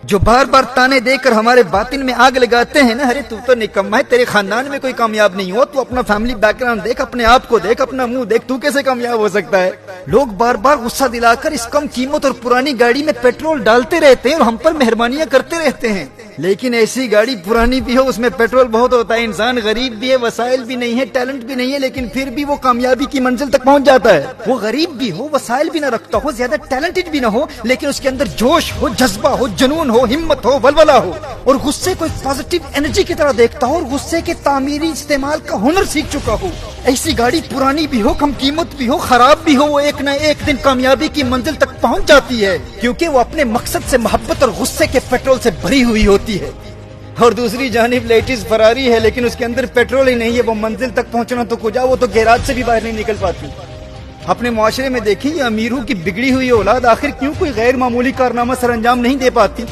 जो बार बार ताने देकर हमारे बातिन में आग लगाते हैं ना, अरे तू तो निकम्मा है, तेरे खानदान में कोई कामयाब नहीं हो, तू अपना फैमिली बैकग्राउंड देख, अपने आप को देख, अपना मुंह देख, तू कैसे कामयाब हो सकता है। लोग बार बार गुस्सा दिलाकर इस कम कीमत और पुरानी गाड़ी में पेट्रोल डालते रहते हैं और हम पर मेहरबानियां करते रहते हैं, लेकिन ऐसी गाड़ी पुरानी भी हो, उसमें पेट्रोल बहुत होता है, इंसान गरीब भी है, वसाइल भी नहीं है, टैलेंट भी नहीं है, लेकिन फिर भी वो कामयाबी की मंजिल तक पहुंच जाता है। वो गरीब भी हो, वसाइल भी ना रखता हो, ज्यादा टैलेंटेड भी ना हो, लेकिन उसके अंदर जोश हो, जज्बा हो, जुनून हो, हिम्मत हो, वलवला हो, और गुस्से को एक पॉजिटिव एनर्जी की तरह देखता हो और गुस्से के तामीरी इस्तेमाल का हुनर सीख चुका हो। ऐसी गाड़ी पुरानी भी हो, कम कीमत भी हो, खराब भी हो, वो एक न एक दिन कामयाबी की मंजिल तक पहुंच जाती है, क्योंकि वो अपने मकसद से मोहब्बत और गुस्से के पेट्रोल से भरी हुई होती है। और दूसरी जानिब लेटेस्ट फरारी है, लेकिन उसके अंदर पेट्रोल ही नहीं है, वो मंजिल तक पहुंचना तो कुछ, वो तो गैराज से भी बाहर नहीं निकल पाती। अपने मुआशरे में देखिए, अमीरों की बिगड़ी हुई औलाद आखिर क्यों कोई गैर मामूली कारनामा सर अंजाम नहीं दे पाती।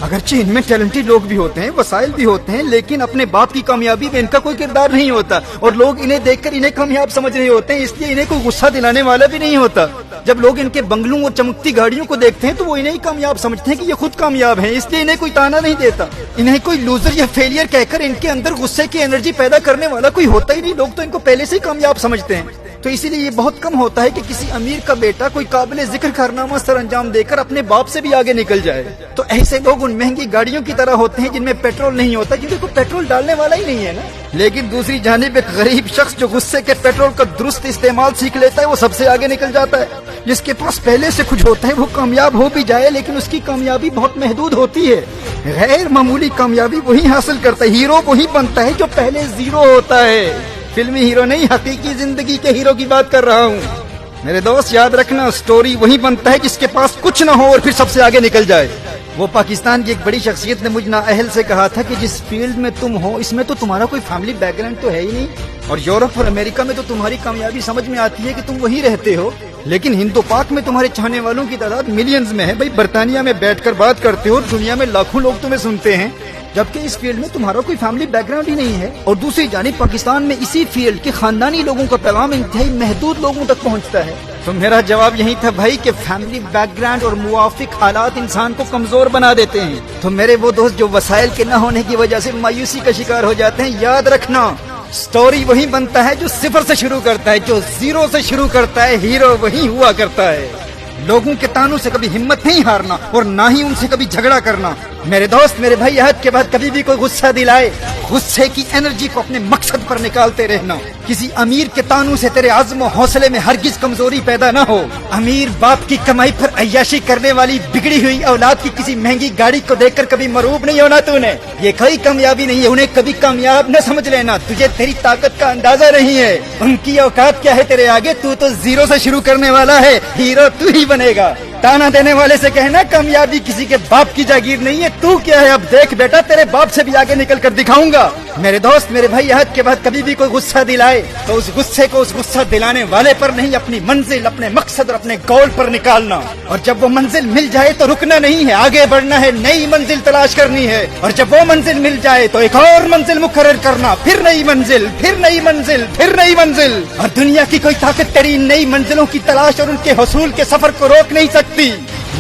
अगरचे इनमें टैलेंटेड लोग भी होते हैं, वसाइल भी होते हैं, लेकिन अपने बाप की कामयाबी में इनका कोई किरदार नहीं होता, और लोग इन्हें देखकर इन्हें कामयाब समझ रहे होते हैं, इसलिए इन्हें कोई गुस्सा दिलाने वाला भी नहीं होता। जब लोग इनके बंगलों और चमकती गाड़ियों को देखते हैं तो वो इन्हें ही कामयाब समझते हैं कि ये खुद कामयाब हैं, इसलिए इन्हें कोई ताना नहीं देता। इन्हें कोई लूजर या फेलियर कहकर इनके अंदर गुस्से की एनर्जी पैदा करने वाला कोई होता ही नहीं, लोग तो इनको पहले से ही कामयाब समझते हैं। तो इसीलिए ये बहुत कम होता है कि किसी अमीर का बेटा कोई काबिल जिक्र कारनामा सर अंजाम देकर अपने बाप से भी आगे निकल जाए। तो ऐसे लोग उन महंगी गाड़ियों की तरह होते हैं जिनमें पेट्रोल नहीं होता, क्योंकि कोई पेट्रोल डालने वाला ही नहीं है ना। लेकिन दूसरी जानिब एक गरीब शख्स जो गुस्से के पेट्रोल का दुरुस्त इस्तेमाल सीख लेता है, वो सबसे आगे निकल जाता है। जिसके पास पहले से कुछ होता है वो कामयाब हो भी जाए, लेकिन उसकी कामयाबी बहुत महदूद होती है। गैर मामूली कामयाबी वही हासिल करता है, हीरो वही बनता है जो पहले जीरो होता है। फिल्मी हीरो नहीं, हकीकी जिंदगी के हीरो की बात कर रहा हूँ। मेरे दोस्त याद रखना, स्टोरी वही बनता है जिसके पास कुछ न हो और फिर सबसे आगे निकल जाए। वो पाकिस्तान की एक बड़ी शख्सियत ने मुझ नाअहल से कहा था कि जिस फील्ड में तुम हो इसमें तो तुम्हारा कोई फैमिली बैकग्राउंड तो है ही नहीं, और यूरोप और अमेरिका में तो तुम्हारी कामयाबी समझ में आती है कि तुम वहीं रहते हो, लेकिन हिंदू पाक में तुम्हारे चाहने वालों की तादाद मिलियंस में है। भाई बरतानिया में बैठकर बात करते हो और दुनिया में लाखों लोग तुम्हें सुनते हैं, जबकि इस फील्ड में तुम्हारा कोई फैमिली बैकग्राउंड ही नहीं है। और दूसरी जानिब पाकिस्तान में इसी फील्ड के खानदानी लोगों का पैगाम इंतहाई महदूद लोगों तक पहुंचता है। तो मेरा जवाब यही था भाई कि फैमिली बैकग्राउंड और मुवाफिक हालात इंसान को कमजोर बना देते हैं। तो मेरे वो दोस्त जो वसाइल के न होने की वजह से मायूसी का शिकार हो जाते हैं, याद रखना स्टोरी वही बनता है जो सिफर से शुरू करता है, जो जीरो से शुरू करता है, हीरो वही हुआ करता है। लोगों के तानों से कभी हिम्मत नहीं हारना और ना ही उनसे कभी झगड़ा करना। मेरे दोस्त मेरे भाई, अहद के बाद कभी भी कोई गुस्सा दिलाए, गुस्से की एनर्जी को अपने मकसद पर निकालते रहना। किसी अमीर के तानों से तेरे आज़म और हौसले में हरगिज कमजोरी पैदा न हो। अमीर बाप की कमाई पर अय्याशी करने वाली बिगड़ी हुई औलाद की किसी महंगी गाड़ी को देखकर कभी मरूब नहीं होना तूने। ये कोई कामयाबी नहीं है, उन्हें कभी कामयाब न समझ लेना, तुझे तेरी ताकत का अंदाजा नहीं है। उनकी औकात क्या है तेरे आगे, तू तो जीरो से शुरू करने वाला है, हीरो तू ही बनेगा। ताना देने वाले से कहना कामयाबी किसी के बाप की जागीर नहीं है, तू क्या है अब देख बेटा, तेरे बाप से भी आगे निकल कर दिखाऊंगा। मेरे दोस्त मेरे भाई, अहद के बाद कभी भी कोई गुस्सा दिलाए तो उस गुस्से को उस गुस्सा दिलाने वाले पर नहीं, अपनी मंजिल, अपने मकसद और अपने गोल पर निकालना। और जब वो मंजिल मिल जाए तो रुकना नहीं है, आगे बढ़ना है, नई मंजिल तलाश करनी है। और जब वो मंजिल मिल जाए तो एक और मंजिल मुकर्रर करना, फिर नई मंजिल, फिर नई मंजिल, फिर नई मंजिल। और दुनिया की कोई ताकत तेरी नई मंजिलों की तलाश और उनके हसूल के सफर को रोक नहीं सकती।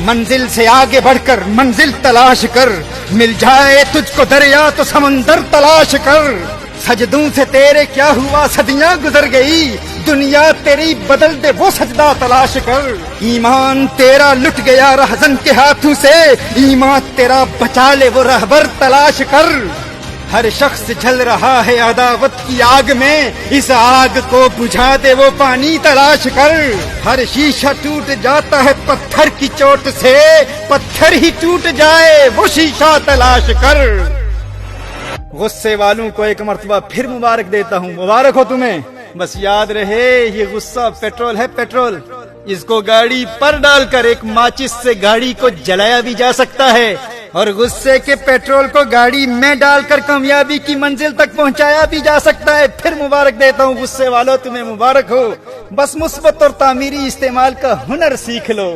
मंजिल से आगे बढ़कर मंजिल तलाश कर, मिल जाए तुझको दरिया तो समंदर तलाश कर। सजदों से तेरे क्या हुआ, सदियां गुजर गई, दुनिया तेरी बदल दे वो सजदा तलाश कर। ईमान तेरा लुट गया रहज़न के हाथों से, ईमान तेरा बचा ले वो रहबर तलाश कर। हर शख्स जल रहा है अदावत की आग में, इस आग को बुझा दे वो पानी तलाश कर। हर शीशा टूट जाता है पत्थर की चोट से, पत्थर ही टूट जाए वो शीशा तलाश कर। गुस्से वालों को एक मर्तबा फिर मुबारक देता हूँ, मुबारक हो तुम्हें। बस याद रहे ये गुस्सा पेट्रोल है, पेट्रोल। इसको गाड़ी पर डालकर एक माचिस से गाड़ी को जलाया भी जा सकता है, और गुस्से के पेट्रोल को गाड़ी में डालकर कामयाबी की मंजिल तक पहुंचाया भी जा सकता है। फिर मुबारक देता हूँ गुस्से वालों, तुम्हें मुबारक हो। बस मुस्बत और तामीरी इस्तेमाल का हुनर सीख लो।